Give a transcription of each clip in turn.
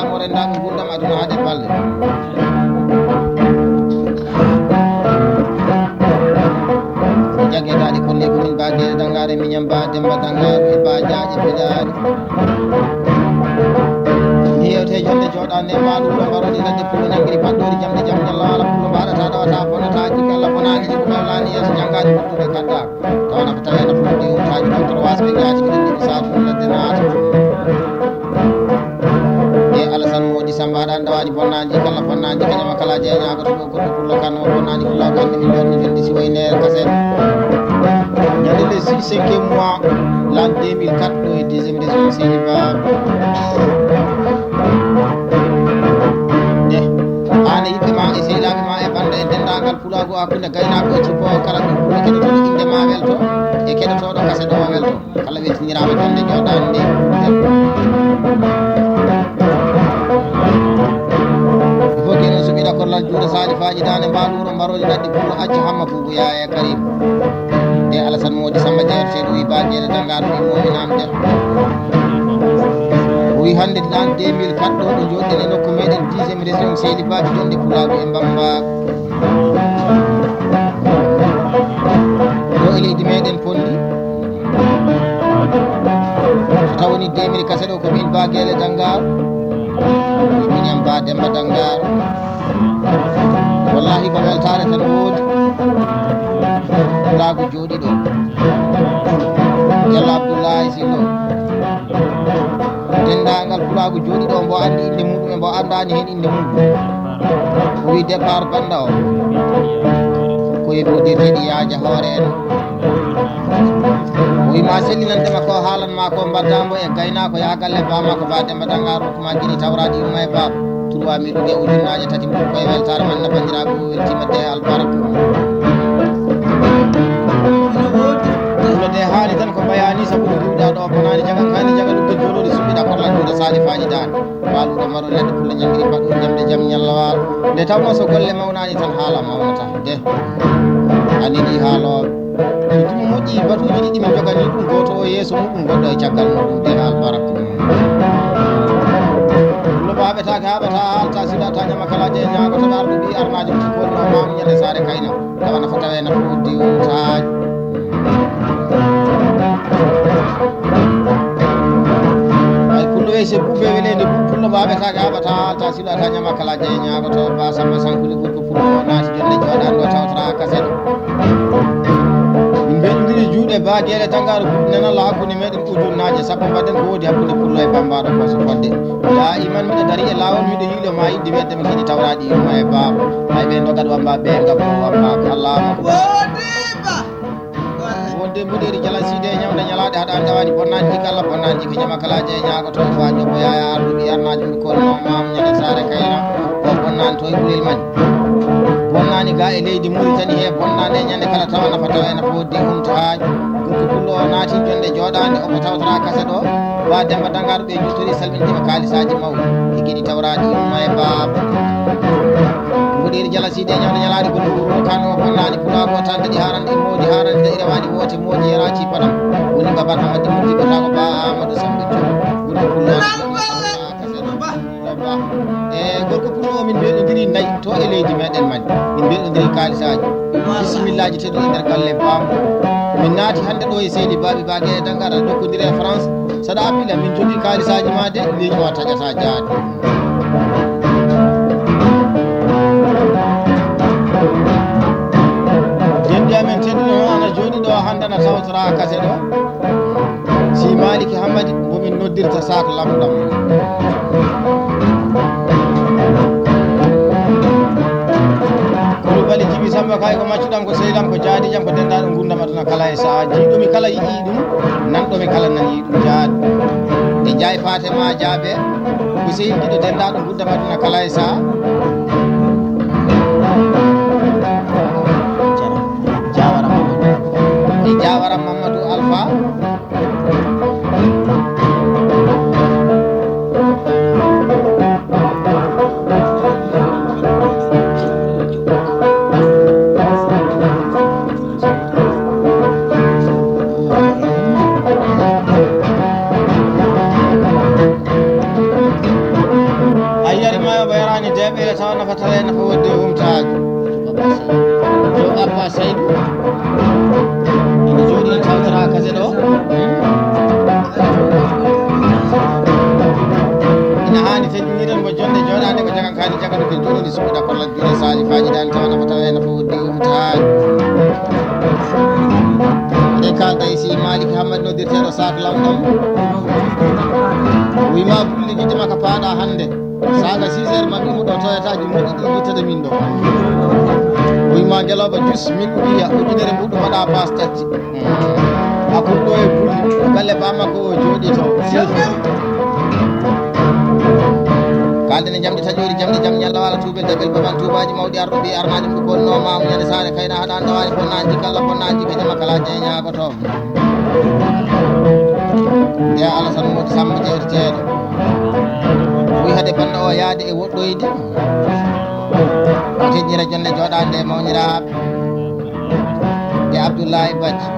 mo rendaɓe gurdam aduna haade balɗe jaggeɗaɗi kolle komin bagueɗe dangare miñam ba demba dangaru e ba jaaƴe beɗaɗi yewte jonde joɗande maɗuɗo mbarodi ladde pullo nangiri paɗɗori jamde jam ñalla ala pullo mbaɗata ɗawata bonataji kala bonani ɗi ɗumlani yeeso janggaji wurtude kaddaka tawana ko tawena fulde umtaji ɗon kono wasɓe yaati ko ɗiɗi satu ladde naata e alasan moɗi samba haɗani ɗawaji bonnaji kala bonnaji kañama kala jeeñago to goɗɗo pullo kan o bonnani pullo kande min jonni jondi si wayi nere kaset ñande le 5e mois l'an 2004 ɗo e 2e région Seydi Ba ane yiɓɓe ma e sehilaɓe ma e banda e dendagal pulago hakkude gaynako e cippo kala ɗo ɓuuri keɗotoɗo inde ma welto e keɗotoɗo kaset o welto kala weltinirama jonde joɗani nde il faut que enon suɓiɗa kollal juuɗe salifaji dane mbaɗuro mbaroji ladde pour acca hamma boubou yaya karim e alassane modi samba jeerteɗo wi bagueɗe dangaɗo wi mominamde o wi hande l'an 2004 ɗo ɗo joɗɗen e nokku meɗen 10e région Seydi Ba jonde pulago e Bamba ɗo e leydi meɗen Pondi so tawoni 2000 kaset o ko min bagueɗe dangar miñam ba demba dangar wallahi ko weltare tan woodi pulago jooɗi ɗo Diallo Abdoulaye Sillo dendagal pulago jooɗi ɗo mbo andi inde muɗum e mbo andani hen inde muɗum o wi départ banda o koye modirteɗi yaaja hoore en o wi ma sellinandema ko haalanma ko mbaddamo e gaynako ya galle bama ko ba demba dangar hokkuma guini tawraɗi yumma e baba 3 ɗe ujunnaje tati mum koye weltare man nabandiraɓe o weltima de albaraka de haali tan ko bayani sabu ɗo duuɗa ɗo bonani jaga kani jaga ɗum jolode suɓiɗa korlal juuɗe salifaji dane waluɗo maro ladde pulla ñangiri mbaɗɗo jamde jaam ñalla walo nde tawno so golle mawnani tan haala mawnata de anini haaloɓe so tumi moƴƴi batuji ɗiɗi min jogani ɗum goto o yeeso muɗum goɗɗo e caggal muɗum de albaraka pullo baɓetake haɓata haalta siɗata ñama kalaje ñagoto arɗo ɓi arnaji mum kolno mam ñande sare kayna tawa nafa tawe nafa uddi umtaji ay pullo e se ɓuɓɓe welede pullo baɓetake haɓata haalta siɗata ñama kalaje ñagoto ba samba sankuli gorko pullo o naati jonde joɗani ɗo tawtara kaset min mbeɗodiri juuɗe bagueɗe dangaro nenalla hakkude meɗen ujunnaje sappo mbaɗen ko woodi hakkude pullo e bambaɗo ko so fodde ya iman miɗo dari e lawol miɗo yiilo ma yidde weddema kini tawraɗi yumma e baba hay ɓe dogat wamba ɓe gabbo wammaka allahma wonde mbuɗeri jala side ñawde ñalaɗe haɗani dawani bonnaji ɗi kala bonnaji ko ñama kalaje e ñagoto fa jobbo yaya arduɓe arnaji mum kolno mam ñande sare kayna o bonnani to e ɓurel mani bonnani ga e leydi Mauritanie he bonnani e ñande kala tawa nafa tawa ena foddi umtahaji gorko pullo o naati jonde joɗande omo tawtara kaset o wa demba dangaru ɓe juttori salminitima kalisaji mawɗi e guiɗi tawraɗi umma e baba mbuɗeri jala side ñawde ñalaɗe golko wuro kan o bonnani pulago tande ɗi harande moodi harande ɗi rewani woote moodi yeraci paɗam woni baban amadou muddi ko tago ba amadou sambe jo gorko pullo e gorko pullo o min mbeɗodiri nayyi to e leydi meɗen mani min mbeɗodiri kalisaji bisimillaji teɗo e nder galle bambo min naati hande ɗo e Seydi Baɓe bagueɗe dangara dokkodiri e France saɗa appila min jogui kalisaji ma de leydi o taƴata jaade dendi amen teɗuɗo o ana jooɗi ɗo hande ana tawtora kaset o si Maliki Hammadi momin noddirta sak lamɗam Koulibaly Djiby Samba kay ko maccuɗam ko seydam ko jaadi jam ko dendaɗo gurdam aduna kala e saaha jiiɗomi kala yiɗi ɗum nanɗomi kala nani ɗum jaadi e jaay Fatema Diabe ko sehiljiɗo dendaɗo gurdam aduna kala e saaha Jawara Mamadou Alpha mayo bayrani deɓere taw nafatare nafa wodde wumtaji jo abba saydou ene jooɗi en tawtara kase ɗo ina hani teƴƴiniren mo jonde joɗade ko jagan kaani jagaɗuke jolodi suɓiɗa kolla juuɗe sali faji dani tawa nafatare nafa wodde wumtaji eɗen kalda e si malik hammadi noddirteɗo sak lamɗam wima bulli guite makka paaɗa hande saga 6 heures mabɓi muɗo toyataji moƴƴi ɗi guittade min ɗo wima gueloba jus min wiya ujunere muɗum waɗa bas tacci hakkude ɗo e bulli galle bamakko o jooɗi to kalde ne jamɗi taƴori jamɗi jam ñalla wala tuubel dabel baban tubaji mawɗi arɗoɓe arnaji ɗum golnoma ñande sare kayna haɗan ɗowani bonnaji kala bonnaji ko jama kala jeeñagoto nde alasan modi samma jewteteɗo wi hade banda o yaade e woɗɗoyde teƴƴira jonde joɗade mawniraɓe de abdoullahi badji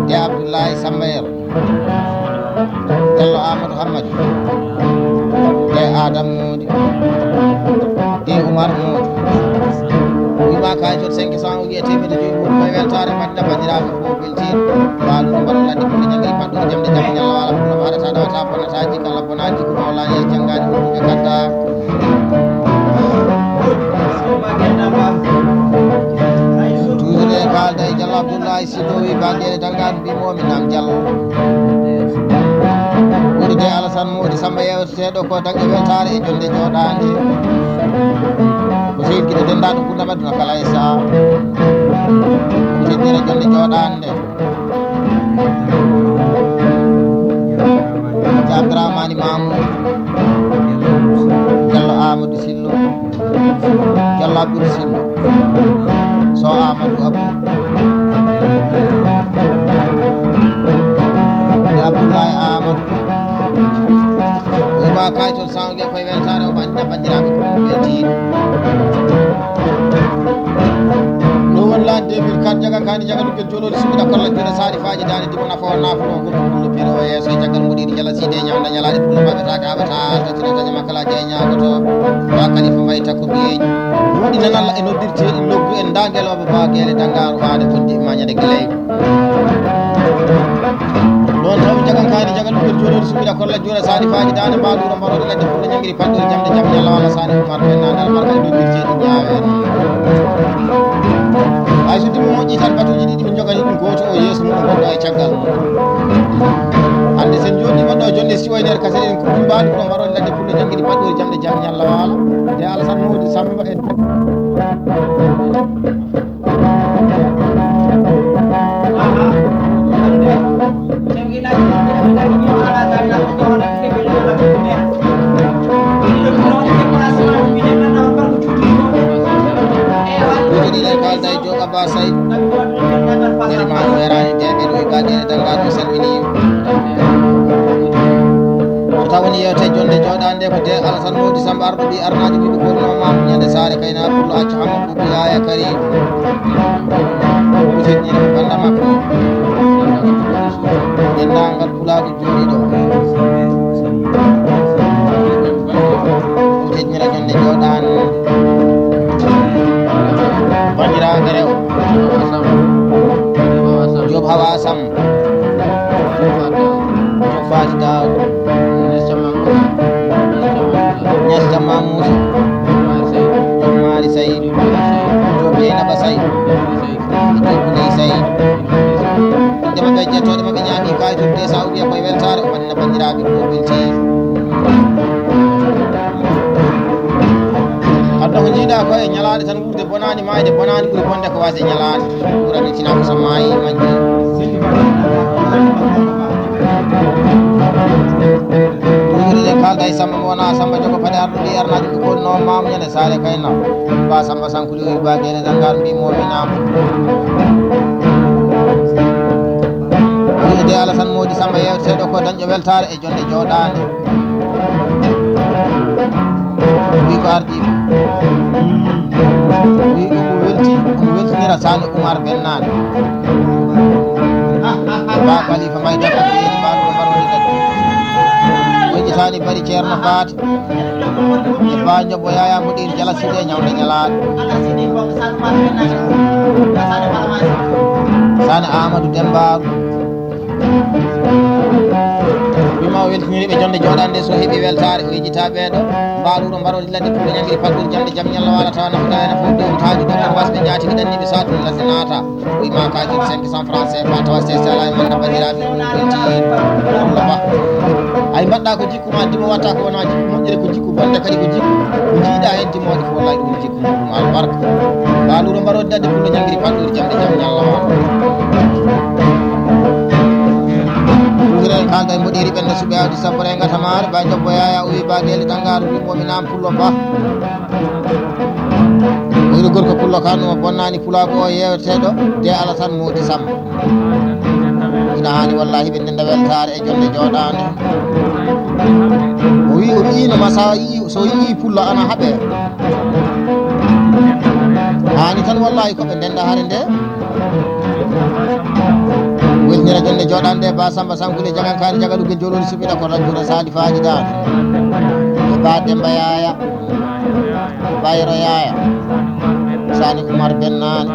de abdoullahi sambayel dello amadou hammadou de adam modi de oumar modi wima kaytot 500 o wiye temedde joyi muɗum koye weltare madda bandiraɓe fof beltin waluno mbaɗa ladde ɓulle jangguiri padɗude jamde jam ñalla wala ɗum haɗata ɗawata bonnataji kala bonaji ko mawlani e janggaji ɗumɓe gadda toujours e kalda e diallo abdoullahi sillo wi balɗele dangade mbimomi nam diallo ɓurde alassane modi samba yewteteɗo ko dañƴe weltare e jonde joɗade ko seyid guiɗo dendaɗo ɓurna ɓadduna kala e saha ko teddira jonde joɗande abdouramani mamoudou diallo amadou sillo diallo abdoul sillo so amadou abou abdoulaye amadou wima kaytol sangue koye weltare o ɓanna bandiraɓe ɓeltiɗo ɗo won lade 2004 jagan kani jagaɗuguel jololi suɓiɗa kolla juuɗe saari faji dani dimo nafa o nafuno goto ɗumɗo piiro o yesso e jaggal muɗiɗi jala side ñawda ñalaɗe pullo maɓetake haɓata totira daña makkala jeeñagoto wa kalifa mbayi takko biyeji wuɗi nanalla e noddirteɗi loggu en dagueloɓe baguele dangaru ade koddi mañade guileyko ɗon tawi jagan kani jagaɗuguel jololi suɓiɗa kolla juuɗe saari faji dani mbaɗuro mbaɗoɗe ladde pullo ñanguiri padɗori jamde jam ñalla walla sani oumar pennade almarka e noddirteɗi ñawen hay so dimo moƴƴi tan batuji ɗiɗi min jogani ɗum goto o yeeso muɗum gonɗo e caggal mum hande sen joɗima ɗo jonde siwo e nder kasere en kuɓɓi mbaɗi ɗo mbaɗon ladde pullo jangguiɗi paɗɗori jamde jam ñalla wala nde alassane modi samba e kalda e joga ba sayd ere ma werani deɓe ɗo e balɗene dangaɗo salmini so tawoni yewte jonde joɗande ko de alassane modi samba arɗo ɓi arnaji ɓiɗo gonnomam ñande sare kayna pullo acca hamadou ɓuɓɓu yaya karim uteññire ko banda makko dendagal pulago jooɗiɗo uteññire jonde joɗan bandiraɓe rew job hawa sam job fati daw ñasta mamousa job mari saydou job jeynaba saydou job ɓuley saydou dema ɓe jettoɗe maɓe ñaami kaytude sa o wiya koye weltare o ɓanna bandiraɓe ko belti addo ko jiiɗa ko e ñalaɗe tan wurde bonani mayde bonani ɓuuri bonde ko wasi ñalaɗe ɓurani tina ko so maayi majji ɗuɗe kalda e samba mo wona samba jogo paɗe arɗuɗi arnaji ɓe kolno mamu ñande sare kayna ba samba sankuli o bagede dangal mbimomi nam wiide alassane modi samba yewteteɗo ko dañƴo weltare e jonde joɗade wi ko ardiɓe wi omo welti omo weltinira sani oumar bennane ba kalifa mayda ko ɓeeni mbaɗo mbaɗode kadi ƴetani bari ceerno faati ba jobo yaya mudir jala side nyawde nyalaat Sane Amadou Demba bima weltiniri ɓe jonde joɗande so heeɓi weltare o yejita ɓeɗo mbaɗuro mbaroɗi ladde pour ñaguiri paddude jande jaam ñalla wala tawa nafata ene fof dewtaji docteur wasɓe jatigi ɗanniɓe satude ladde naata o yima kajir 500 francs CFA tawa sesala e manda bandiraɓe ɗumti ɗumlo ba ay mbaɗɗa ko jikku ma dimo watta ko wona jikku moƴƴere ko jikku bonde kadi ko jikku ko jiiɗa hen timoɗe fo wallahi ɗum jikku muɗum albarka mbaɗuro mbaroɗi ladde pour ñaguiri paddude jande jaam ñalla ma kalda e mboɗiri ɓenne suɓe awdi sabbore e gata maare ba jobbo yaya o wi ba guele dangaru wimomi nam pullo ba oyri gorko pullo kannuma bonnani pulago o yewteɗo de ala tan moɗi samma ina hani wallahi ɓe ndenda weltare e jonde joɗande o wi no ma so yii pullo ana haaɓe hani tan wallahi koɓe ndenda hare nde welnira jonde joɗande ba Samba Sankule jagankani jagalugue joloni suɓiɗa ko rajjura sali faji dane e ba Demba Yaya Bayro Yaya Sani Oumar Bennane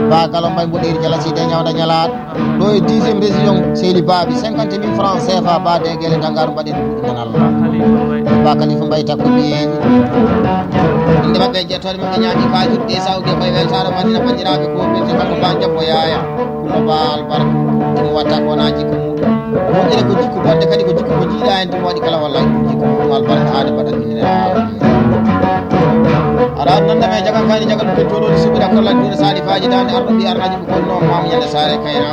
ba Galo Mbay mboɗiri jala side ñawda ñalaɗo ɗo e 10e région Seyli Babi 50 000 francs CFA ba de guele dangaru mbaɗen ɗuɗɗinan Allah ba Kalifa Mbay takko ɓiyeji inde mabɓe jettode mabɓe ñaami kajuɗe ɗe sawgue koye weltare madina bandiraɓe ko ɓirte kanko ba jabbo yaya pullo ba albarka timo watta ko wona jikku muɗum moƴƴere ko jikku bonde kadi ko jikku ko jiiɗa hen timo waɗi kala wallahi ɗum jikku muɗum albarka haade mbaɗanminire aɗa nandame jagankani jagalugue joloni suɓiɗa korla dure sali faji dande arɗo mbi arnaji ɓe kolno mamu ñande sare kayra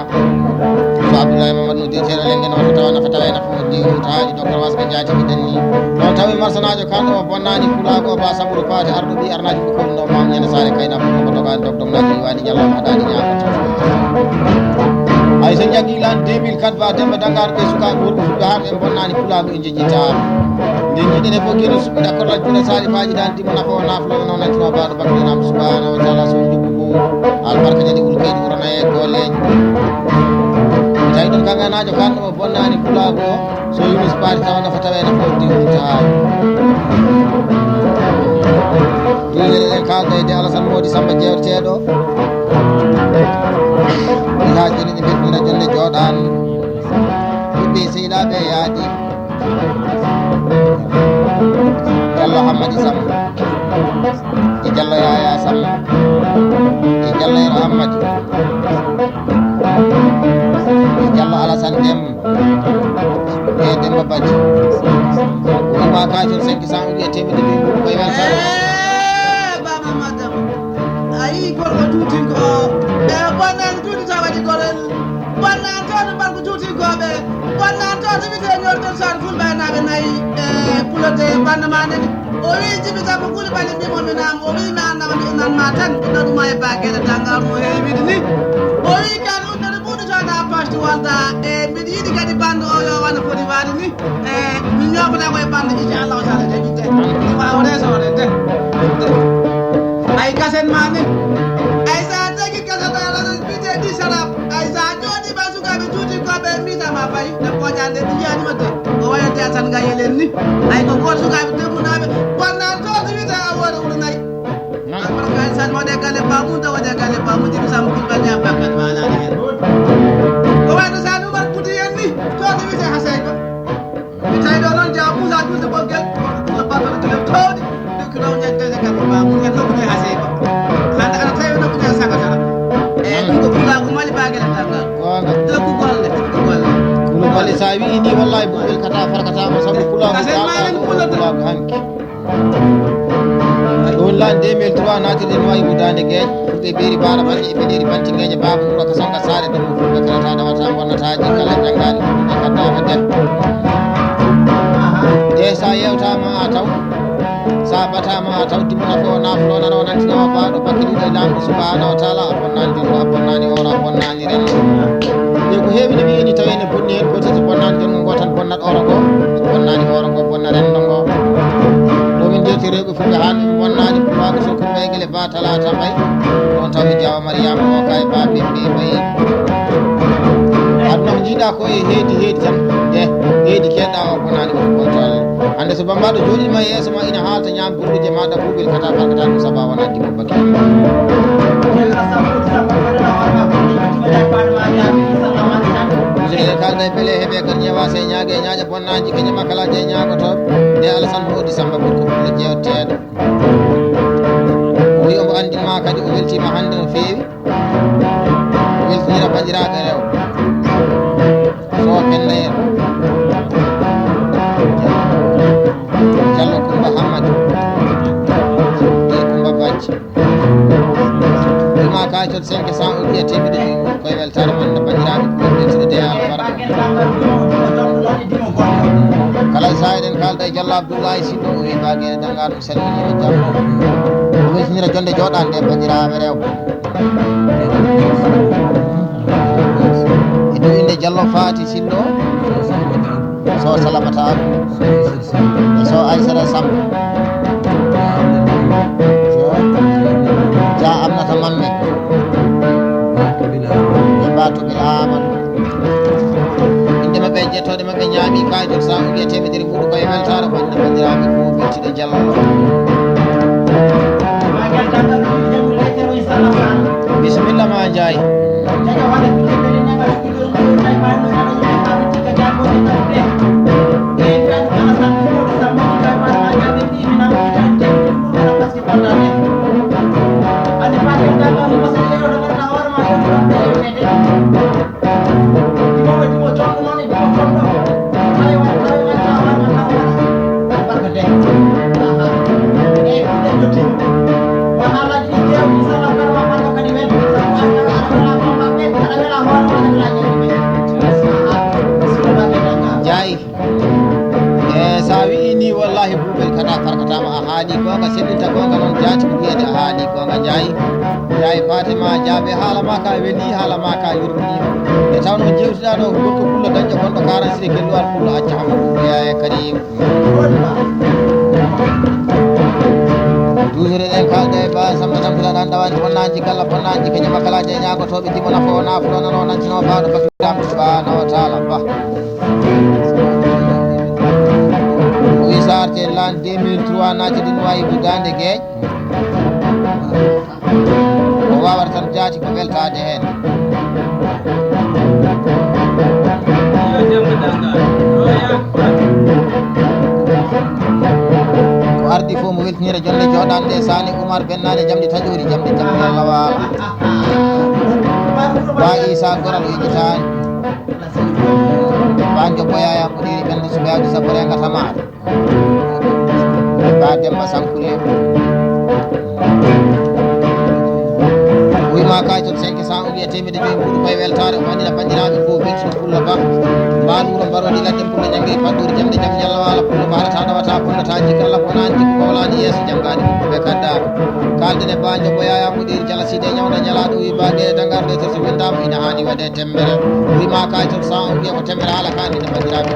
so Abdoulaye Mamadou no directeur lengue noto tawa nafata e nafo diwtaji docteur wasɓe jatigi ɗenni ɗon tawi marsanajo kanɗo bonnani pulago ba Samburu Pate arɗo mbi arnaji ɓe kolno mamu ñande sare kayna ko dogani dogdognaji wani ñallama haɗani ñagoto ay so jaggi lan 2004 ba Demba Dangar ɓe sukaɓe worɓe fulɓe har ɓe bonnani pulago e jejjitama nde jiɗene fof keno suɓiɗa korlal jure sali faji dan timo nafo nafloɓe noon nantino baɗo bakkinam subhanahu wa taala so jubbu bo albarka jadi ulkeydi ɓurana e golleji tawi ɗum kanganajo kanɗomo bonnani pulago o so Yunus Paali tawa nafa tawe nafo diwtaji ɗuɗeɗen kalda e de Alassane Mody Samba jewteɗo ha joni ɗe ɓeɗɗina jonde joɗan ɓiɓɓe sehilaɓe yaaɗi Diallo Hammadi Samba e Diallo Yaya Samba e Diallo Yero Hammadi e Diallo Alassane Demba e Demba Badji ima kajol 500 wiye temedde ɗi ɓuuri koye weltare baba madam ayi gorko tutinko ɓe bonnani tuuti tawaɗi gorel bonnan toon mbarko tuutinkoɓe bonnan toon wite ñorton sane fulɓaynaɓe nayyi e pulote bandema neni o wi jibi Samba Coulibaly mbimomi nam o wi mi annama mi innanma tan inna ɗuma e bagueɗe dangar mo heewide ni o wi kan unnere ɓuɗɗotona pasti wonta e mbiɗa yiiɗi kadi bande o yo wana foti wade ni e min ñoɓata koye bande inchallahu taala jaɓite wawa resore de ay gasen ma ni ay sa tagi gasetalaɗo mbite ɗi sarab ay sa jooɗima sukaɓe tuutinkoɓe mbitama fayi nde poƴande ɗiyanima de o wayante a tan gayelen ni ay ko goto sukaɓe demmunaɓe bonnan toon wite a woore wuuro nayyi albarka en san waɗe galle bamum da waɗe galle bamum jibi Samba Coulibaly a bakkat malani hen o wayno sa numar puti hen ni toon wite ha seyko mi tawi ɗo noon jawa Moussa julde ɓoggel ko battoɗo kilom towɗi ɗukkiɗo ñettede galle bamum hen nokkude ha seyko hande ana tawi nokkude hen sagatara e ɗum ko pulago mali bagueɗe dangal dokku golle Coulibaly sa wi ni wallahi bo welkata farkatama saabu pulago pulago hanki ɗon lan 2003 natirɗen wawi budande gueƴe fulɓe ɓeeri baɗa ɓanɗe e ɓeɗeri bantingueje baba ɓuura ko sanga sare ɗum fulɓe kalata ɗawata bonnataji kala janggani ɗe kaddama nder de sa yewtama a taw sa batama a taw dimmo nafo naflo nana o nantinama baɗo bakkiɗuɗo e lamɗo subhanahu wa taala a bonnani jongo a bonnani oro a bonnani renno e ko heewi ne wiyeni tawi ne bonni hen goto so bonnani jongo ngo tan bonnat oro ngo so bonnani oro ngo bonna renno ngo ɗomin jewti rewɓe fulɓe hande ɓe bonnani pulago so kumɓeygele ba talata mbay ɗon tawi Diawa Mariama o kay ba bimɓe mbayi aduna ko jiiɗa ko e heedi tan de heedi keɗɗa o bonani ko gonto Allah hande so bambaɗo jooɗima yeeso ma ina haalta ñaam gurɗuje maɗa buuɓel kata farkata ɗum saba wona dimo baki musidɗe kalda e beele heeɓe kadi ñewa se ñaague e ñaaƴa bonnaji ko ñama kalaji e ñaagotoɓe nde alassane hoodi samba ɓurko fulla jewteɗo o wi omo andinma kadi o weltima hande no feewi o weltinira bandiraɓe rew so penna en Diallo Coumba Hammadou e Coumba Badji ɗuma kaytol 500 o wiya temedde joyi mum koye weltare man no bandiraɓe ko weltide de albarka kala sa eɗen kalda e Diallo Abdoulaye Siddo o wi baguene danga ɗum salmini e jaam o weltinira jonde joɗande e bandiraɓe rewɓe e dow inde Diallo Fati Siddo so salamata e so Aissata Samb ja amnata mamme e batuɓel Amadou inde mabɓe jettode mabɓe ñaami kayitol sa o wiya temedere ɓuuɗu koye weltare bande bandiraɓe ko weltiɗo Diallo bisimilla ma Ndiaye Ndiaye Fatima Diabe haala ma ka weeli haala ma ka yurminima e tawno jewtiɗa ɗo ko gorko pullo dañƴo gonɗo 46 kelluwal pullo acca hamadou yaya karim toujours eɗen kalɗe ba samba tampilaɗan ɗawani bonnaji kala bonnaji ko ñamakalaji e ñagotoɓe dimo nafo o nafuɗo nano nantino baɗo bakkiram subhanahu wa taala ba o wi sarte l'an 2003 naati ɗin wawi budande gueeƴ o wawata tan jaati ko weltade hen ko ardi fof mo weltinira jonde joɗande Sani Oumar bennade jamde taƴori jamde jamde Allah waala ba Issa Goral o yejitani ba Jobbo Yaya Mboɗiri ɓende sukaɓe sappo rengata maɗa ba Demba Sankure wima kaytol 500 o wiya temedde joyi mbuɗu koye weltare o andina bandiraɓe fof weltino pullo ba mbaluro mbarodi ladde pullo janggiri paɗɗori jamde jaam Diallo wala pullo ko haɗata ɗawata pullata jikalla konani jikko kowlani yeeso janggani ɓe kaddaɓe kalden e ba Jobbo Yaya Mboɗiri Jala Side ñawda ñalaɗo wi bagueɗe dangarɗo e terso windama ina hani waɗe tembere wima kaytol 100 o wiya ko tembere haala ka andina bandiraɓe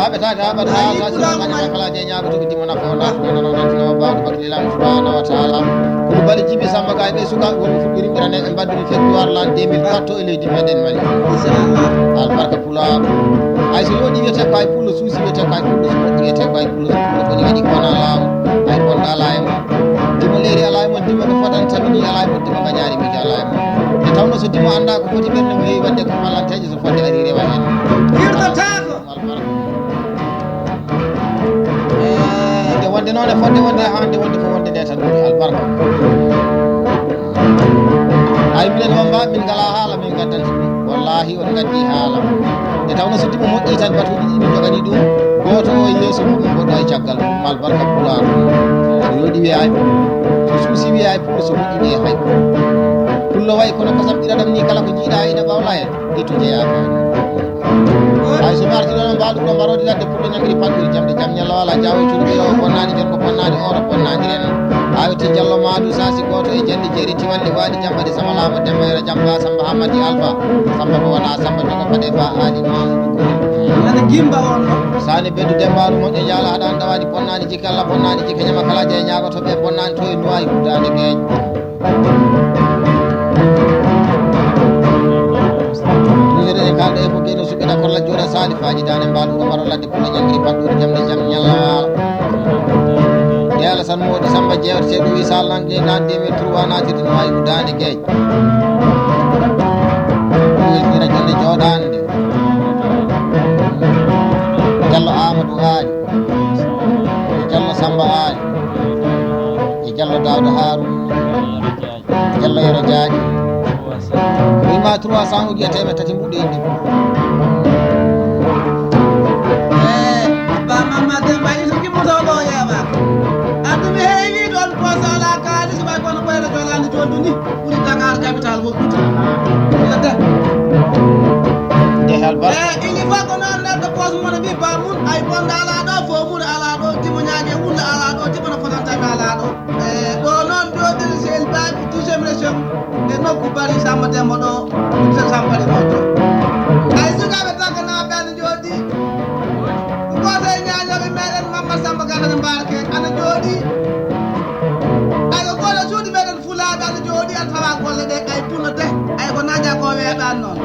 haɓetake haɓata haaltasikalaji e ñagotoɓe dimo nafo nafuɗonono nantinowo bawɗo baklilaɓe subhanahu wa taala kono baɗi Djiby Samba ka ɓe sukaɓe wonɓe fuɗɗori ɓirane ɓe mbaddumi february l'an 2004 to e leydi meɗen Mali albarka pulaɓe hay so yoɗi wiyete ko hay pullo suusi wiyete ko hay pullo so moƴƴi wiyete ko hay pullo so pullo koni waɗi kona laamu hay bonɗo ala e mon dimo leeri ala e mon dimo ko fotani tamini ala e mon dimo gañari miji ala e mon e tawno so dimo anda ko foti ɓerde mo heewi wadde ko mallanteje so fodde ari rewa hen firtotako wonde noon e fodde wonde hande wonde ko wonde nde tan ɗum albarka hay minen wamba min ngala haala min gaddanti ɗum wallahi on gaddi haala e tawno so dimo moƴƴi tan batuji ɗi min jogani ɗum goto o yeeso muɗum goɗɗo e caggal ɗum albarka pulaɗo so yoɗi wiya so suusi wiya pullo so moƴƴi wiye hay pullo way kono kosam ɗiɗaɗam ni kala ko jiiɗa ina bawla hen ittu jeeyaka hay so mi arti ɗon mbaɗum ɗo mbarode ladde pullo ñaguiri paɗɗori jamde jaam ñalla wala jawo cuuɗo yo bonnani jon ko bonnani oro bonnani ren awti Diallo Madou sasi goto e jandi jeeri tiwanɗe waɗi jambade samalama dembayra jamba Samba Hamadi Alpha Samba ko wona Samba jogo paɗe ba ali mamadou ana gimba on sani beddu dembaru moƴƴo jaala haɗa an ɗawani bonnani jikka Allah bonnani jikka ñama kalaji e ñagotoɓe bonnani to e nuwayi huddade gueeƴ toujours kalɗo e ko keno suɓiɗa kolla jooɗa salifaji dane mbaɗu omaro ladde pulla ñangiri patɗude jamde jam ñallala de Allah san moɗi samba jewte ceeɗo wi sallanke nan 2003 natirde no wawi ko dande gueƴ weltira jonde jooɗande Diallo Amadou Aali Diallo Samba Aali e Diallo Daouda Harouna Diallo Yero Diagne wima 300 uji teme tati mbuɗe indi ba mamma dem bayi so ki moto do yaba adu be heewi don ko sala kalis ba kono boyla jolande jondu ni ɓuri Dakar capital mo ɓuti de halba il faut que non neddo pos mon bi ba mun ay bonda ala ɗo fo mun ala ɗo timo ñaage wulla ala ɗo timo no fotantami ala ɗo ɗo noon ɗo ɗiri sel baɓi deuxiéme région e nokku bari Samba Demba ɗo ɗum sampari moto ay sukaɓe taganaɓe ana jooɗi goto e ñañoɓe meɗen Mamadou Samba Gandane Mbarke ana jooɗi ay ko goto suuɗi meɗen Fulaɓe ana jooɗi an tawa golle ɗe ay puno de ay ko naña ko weeɓan noon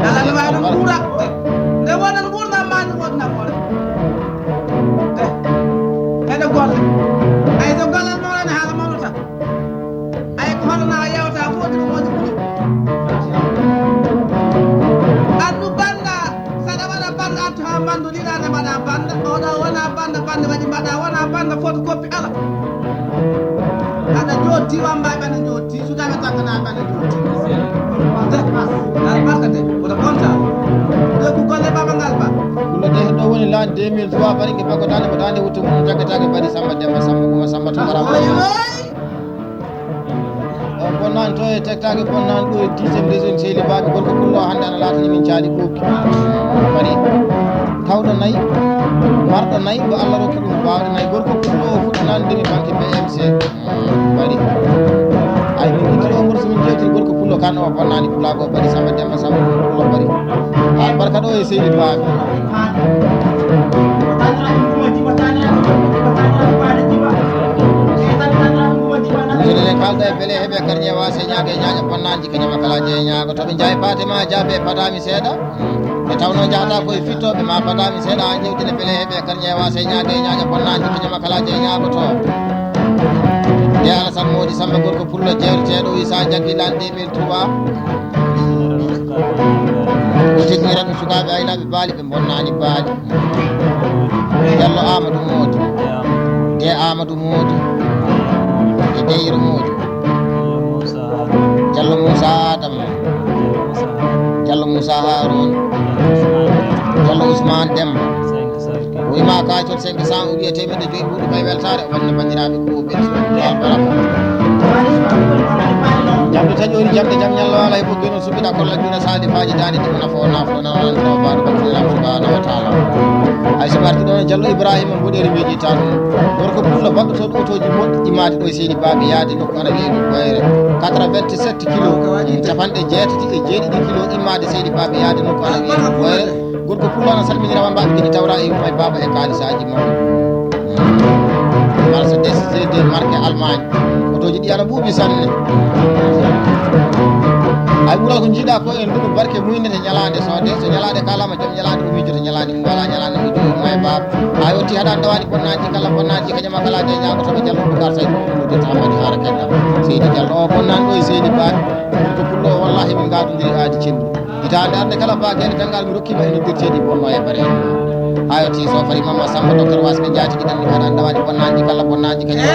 ala ne wawi ɗon ɓuura nde wonan ɓurnam mani wonnamore ede golle ay so gollal mawɗane haala mawɗo tan ay ko hoɗona yewta fof ɗimo moƴi ɓuuri andu banda saɗa waɗa banda attu ha mandu ɗiɗane mbaɗa banda oɗo wona banda bande waɗi mbaɗa wona banda photocopie ala aɗa jotti wambaɓe aɗa jotti sukaɓe takkanaɓe aɗa jotti barka de oɗo bonta ɗo ko golle baba ngal ba kulla de ɗo woni lande 2003 barigue bagotade mo dande wutte mum jaggatake mbaɗi Samba Demba Samba Guma Samba Tumara o bonnani to e tektake bonnani ɗo e 10e région sehli baɓe gorko pullo hande ana latani min caali ɓoki kadi tawɗo nayyi marɗo nayyi ko Allah rokki ɗum bawɗe nayyi gorko pullo o fuɗɗinani demi banque BMC kadi ay min guiɗiɗo o ɓurso min jewtiri gorko pullo kanɗo o bonnani pulago baɗi Samba Demba Samba pullo baɗi an barka ɗo e sehli baɓe jodene kalɗo e beele heeɓe kadi ƴeewa se ñaague ñaaƴa bonnaji ka ñama kala jeeye ñaago toɓe jaay Fatima jaabe padami seeɗa ɓe tawno jahata koye fittoɓe ma padami seeɗa ha jewtine beele heeɓe kadi ƴeewa se ñaague ñaaƴa bonnaji ka ñama kala jeeye ñaago to de Alassane Mody Samba gorko pullo jewteteɗo wi sa jaggi lan 2003 o tegnira ɗum sukaɓe aynaɓe baali ɓe bonnani baali Diallo Amadou Mody de Amadou Mody e Deyro Mody Diallo Moussa Adama Diallo Moussa Haroun Diallo Ousmane Demba o wima kay toon 500 o wiye temedde joyi ɓuuɗi kay weltare o wanna bandiraɓe kuuɓe albaraka jamde taƴori jamde jam ñallo ala e ɓoggeno suɓiɗa kolla juna salifaji dande ɗimo nafo nananto baɗo bakkilam subhanahu wa taala hay so warti ɗon Diallo Ibrahima mboɗeri weeji tan gorko pullo baɗɗotoɗo otoji moƴƴi immade ɗo e seeni baɓe yaade nokku ana weeɗi ɓoyre 87 kilos capanɗe jeetati e jeeɗiɗi kilos immade seeni baɓe yaade nokku ana weeɗi ɓoyre gorko pullo ana salminira wambaɓe kadi tawra e yumma e baba e kalisaji mawɗi Mercedes GD marque Allemagne otoji ɗi ana ɓuuɓi sanne ay ɓuural ko jiiɗa ko en ɗum barke muynete ñalade sode so ñalade kalama joom ñalade o mijoto ñalade mum wala ñalade mi joyi umma e baba hay o ti haɗani ɗawani bonnaji kala bonnaji kañama kala de ñago toɓe Diallo Boucar Saydou ɗude tamani hara kedda Seydi Diallo o bonnani ɗo e Seydi Baɗi ko pullo o wallahi min gadodiri aadi cendu hitande arde kala bakede tangal mi rokkima e noddirtedi bonno e bare hay o ti so fari Mamadou Samba docteur wasɓe jaatigi ɗan ɗum haɗani ɗawani bonnaji kala bonnaji kañama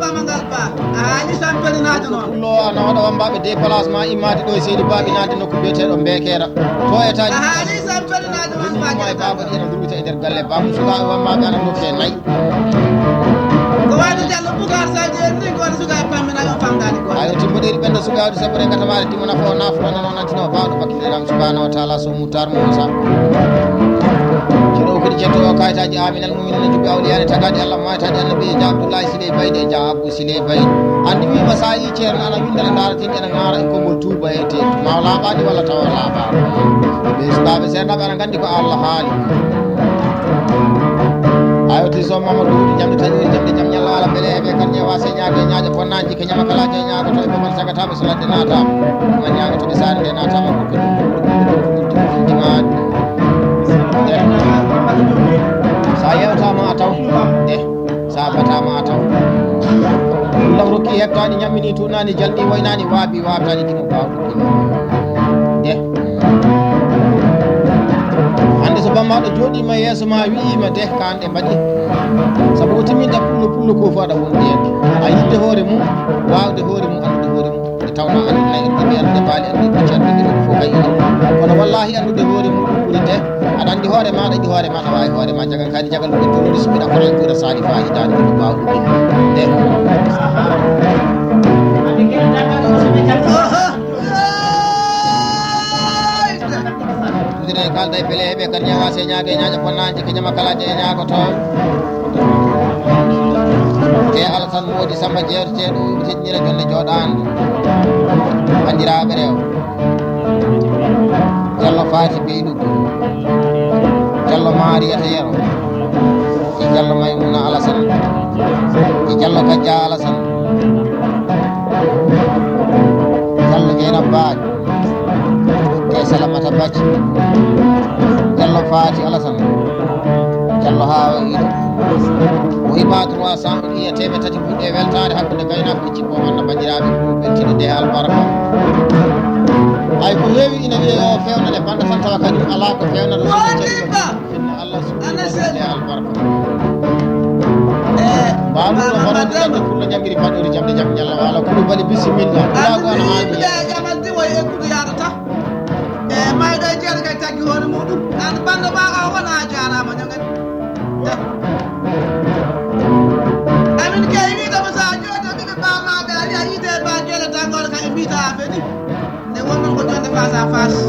bamangal ba ani sampelinajo noon pullo ana waɗa wambaɓe déplacement immade ɗo e Seydi Baɓi nade nokku biyeteɗo Mbekera to etaji ani sampelinajo ma e baba ɗi ene durwita e nder galle baba sukaɓe wambaɓe ana nokku e nayyi ko wayno Diallo Boucar Saydou en ni goto sukaɓe pammina on famdani ko ayo timboɗeri ɓenda sukawde saɓore gatamare timo nafo nafrona noon antino bawɗo bakkiliram subhanahu wa taala so Moutar Moussa ceeɗo kadi jetto o kayitaji aminal muminene jogui awliyane tagaɗi Allah maytaji annabi e ja Abdoulaye Siley Bayde e ja Abou Siley Bayde andi wima sa yi ceerno ana windana daratinde ene gara e konngol tuuba e te ma laaɓani walla tawa laaɓa ɓe sukaɓe seeɗaɓe ana gandi ko Allah haali ay ayoti so mamadou wudi jamde tañiri jamde jam ñalla ala beele heɓe kan ñewa se ñaage ñaaje bonnaji ke ñama kala je ñaago to ɓe man sagataɓe so ladde natama man ñaago to ɓe sare nde natama ko dimani sa yewtama a taw sa batama a taw lam rokki heɓtani ñammini tunani jalɗi woynani waabi wabtani kimo bawɗuɗɗimo hande so bammaɗo jooɗima yeeso ma wiima de kanɗe mbaɗi saabu o timminta pullo ko fo aɗa wonɗi hen a yidde hoore mum wawde hoore mum andude hoore mum nde tawno andude nayi andude baali andude bicci andude ɗum fof kayi kono wallahi andude hoore mum ɗum ɓuuri de aɗa andi hoore ma aɗa yiɗi hoore ma aɗa wawi hoore ma jagan kadi jagal ɗum tollude so mbiɗa kono ɓuura sali fayidade ɗum bawɗum de tudine kalda e beele heɓe kan ñawa se ñaage ñaaƴa bonnaji ke ñama kala je ñaago toon te alasan moodi samba jeerteɗo teɗñira jonde jooɗandu bandiraɓe rew Diallo Faty Beydougou Diallo Mariata Yero e Diallo Maymouna Alassane e Diallo Kadja Alassane Diallo Dieynaba Badji e Salamata Badji Diallo Faty Alassane Diallo Hawa Ido o hima 300 on iya teme tati fuɗɗe weltare hakkude gaynako e jippo manna bandiraɓe fof ɓeltiɗo de albarka ay ko heewi ina wiye yo fewnane banda tan tawa kañum ala ko fewnata finna Allah subhanahu de albarka mbaɗuɗo mbaɗoɗo jande pullo ñamiri paɗori jamde jam ñalla wala kuɗo bali bisimilla ulago ana haali jamaldi woy ekkudu yadata e mayɗo e jeeɗo kay taggi hoore muɗum an banda ma a wona jarama ñogen amin kay wiidama sa jooɗo ɓiɓe bamaɓe ari a yiide ba gueɗe tangole kay mbita a feni nde wonnon ko jonde face à face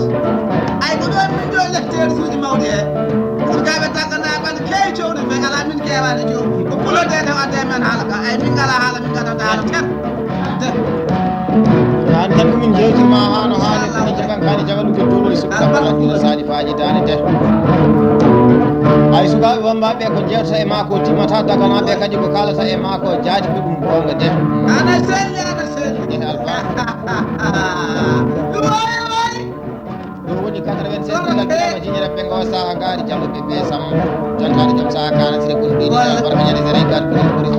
ay ko ɗo min ɗo lecteur suuji mawɗi he sukaɓe taggana ɓande kewi cowɗi ɓe ala min kewani joom ko pulode taw adde men haala ka ay min ngala haala min gadata haala ten an tan ko min jewtirma hano haali ko jagan kani jagaɗuke dolori sukaɓe sali fajidani de ay sukaɓe wambaɓe ko jewtata e ma ko timmata daganaɓe kadi ko kalata e ma ko jaati ko ɗum gonga de ana selli de albarka ɗum woni 87 kilomètre jiñere ɓengo saha gaari jalluɓe ɓe sam jontade joom saha kanatire gon ɗiɗi albarka ñande sere gaari ɓuri ɓuri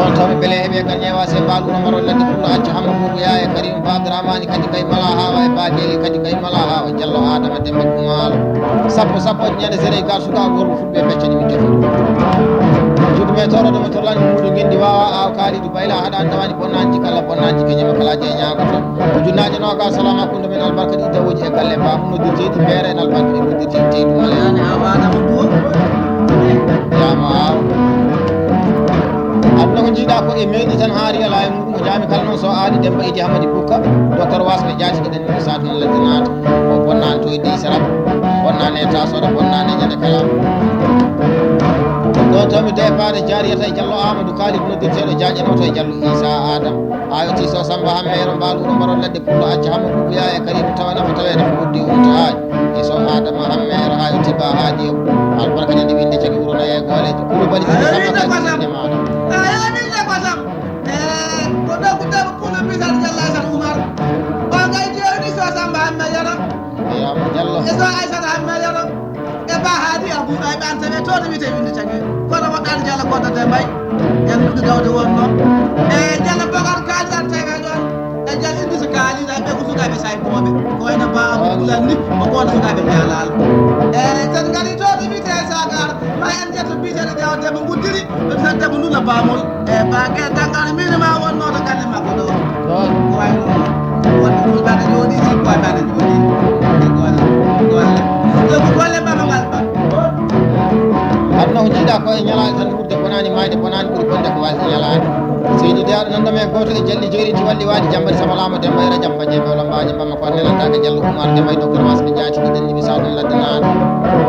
on tawɓe beele heeɓe gan ñewa se mbaluno maro ladde pullo acca hamma boboya e karim babdramani kadi kay mala hawa e bagueli kadi kay mala hawa diallo adama demba kumalo sappo ñande sere gar suka worɓe fulɓe beccani mi tefu juɗume toroɗomo torlani muɗo guendi wawa aw kaalidu bayla haɗa tawani bonnaji kala bonnaji keñama kala je ñagoto ujunnaje noga salama kunde men albarka ɗi dawoji e galle mbam noddirteɗi mbere en albarka ɗi noddirteɗi teydumaleyani a waɗama ɗo yama aw aduna ko jiiɗa ko e meɗi tan haari ala e muɗum o jaami kala noon so aali demba idi hamadi bukka docteur wasɓe jaatiɗen ɗo satuna ladde naata o bonnani to e dey sarab bonnani e tasoɗo bonnani e ñande kala ɗon tawmi départ jariyata e diallo amadou kalib noddirteɗo jaƴenoto e diallo issa adam ayoti so samba hammero mbaluɗo mbaɗon ladde pullo acca hamma bubuya e karim tawa nafa tawe nafa woddi umta haaji e so adama hammero ayoti ba haaji albarka ñande winde cagi wurono e goolejo kulo bali ɗiɗi sammakade maɗa ayaminde kosam ko ɗokkutama pullo mbisal diallo aysata oumar o gay jewni so samba hammel yono yama diallo e so aysata hammel yono e ba haadi a ɓuuɗa e ɓan tawe toon wiyete winde cagui kono woɗɗani diallo goddate mbay ƴan ɗuɗi gawde wonno e diallo bogar kaldan tawe ɗon e diallo indi so kaaliɗa ɓe ko sukaɓe saykoɓe ko wayno ba abulan ni o kono sukaɓe ñalal e sen gari toon wiyete sagar ma en ƴetto mbiteɗo jawdemo guddiri ɓe tan demo nuna bamol e bage dangane minima wonno to galle makko ɗo ko wayno wonɓe fulɓaɗe jooɗi si koyɓaɗe jooɗi e golle golle mamagal ba aduna ko jiiɗa ko e ñalade tan ɓurde bonani mayde bonani ɓuuri bonde ko wasi ñalade seydi de aɗa nandame goto e jalli joyriti walli waɗi jambati sabalama demba era jamba je bewla mbaji mbamma ko nelantaga diallo oumar demba e docteur wasɓe jaati ɗiɗen ɗiɓi sa ɗum ladde naata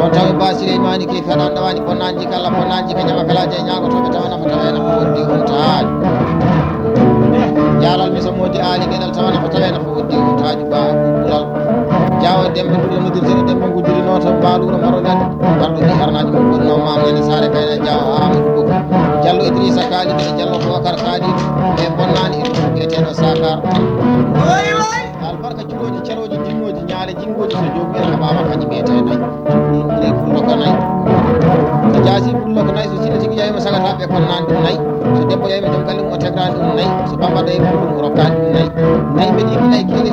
on tawi basiri e mani ke feɗan ɗawani bonnaji kala bonnaji ka ñama kala je ñagotoɓe tawa nafa tawa nafa woddi umtahaji jalal mi so modi aali gueɗal tawa nafa tawa nafa woddi umtaji ba ɓuɓulal jawa dembe ɗuɗo noddirteɗo dembe guddiri noto mbaɗuɗo maro ladde garɗo ɗi arnaji ñande sare kayna jawa amadou boko diallo idrissa kaali ɓe diallo bocar kaali e bonnani e ɗum biyeteɗo sakar way way albarka cuɗoji ceroji dingoji ñaale jingoji so joomu en haɓama kañi ɓiyete nayyi ɗe pullo ko nayyi so jaasi pullo ko nayyi so sino tigui yeyima sagataɓe bonnani ɗum nayyi so debbo yeyima joom galle mum o tegrani ɗum nayyi so bamba ɗo yeyima ɗum rokkani ɗum nayyi ɓe ɗi ɗiɗay